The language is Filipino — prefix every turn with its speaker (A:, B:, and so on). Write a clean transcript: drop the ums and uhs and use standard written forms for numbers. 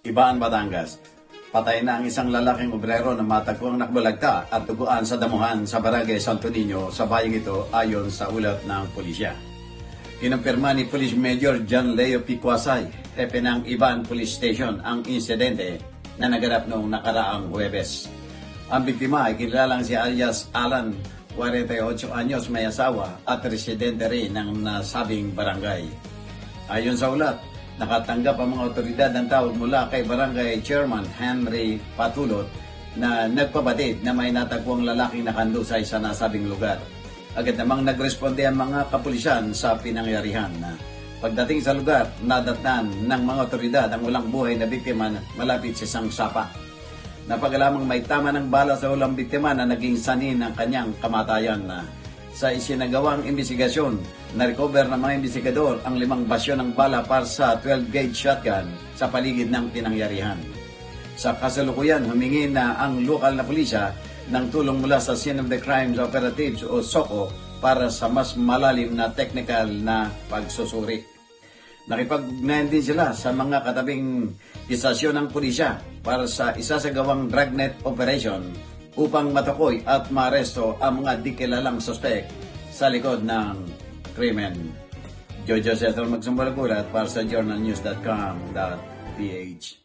A: Ibaan, Batangas. Patay na ang isang lalaking obrero na matagpuang nakbalagta at tuguan sa damuhan sa Barangay Santo Niño sa bayang ito ayon sa ulat ng pulisya. Kinumpirma ni Police Major John Leo Picuasay, hepe ng Ibaan Police Station, ang insidente na naganap noong nakaraang Huwebes. Ang biktima ay kinilalang si alias Alan, 48 anyos, may asawa at residente rin ng nasabing barangay. Ayon sa ulat, nakatanggap ang mga otoridad ng tawag mula kay Barangay Chairman Henry Patulot na nagpabatid na may natagpuang lalaking nakandusay sa nasabing lugar. Agad namang nagresponde ang mga kapulisan sa pinangyarihan. Pagdating sa lugar, nadatnan ng mga otoridad ang walang buhay na biktima malapit sa isang sapa. Napagalamang may tama ng bala sa ulang biktima na naging sanhi ng kanyang kamatayan. Sa isinagawang investigasyon, na-recover ng mga investigador ang 5 basyo ng bala para sa 12-gauge shotgun sa paligid ng pinangyarihan. Sa kasalukuyan, humingi na ang lokal na pulisya ng tulong mula sa Scene of the Crimes Operatives o SOCO para sa mas malalim na technical na pagsusuri. Nakipag-ugnayan din sila sa mga katabing istasyon ng pulisya para sa isasagawang dragnet operation upang matukoy at maaresto ang mga di kilalang suspect sa likod ng krimen. Jojo Cesar Magsumbalagulat para sa journalnews.com.ph.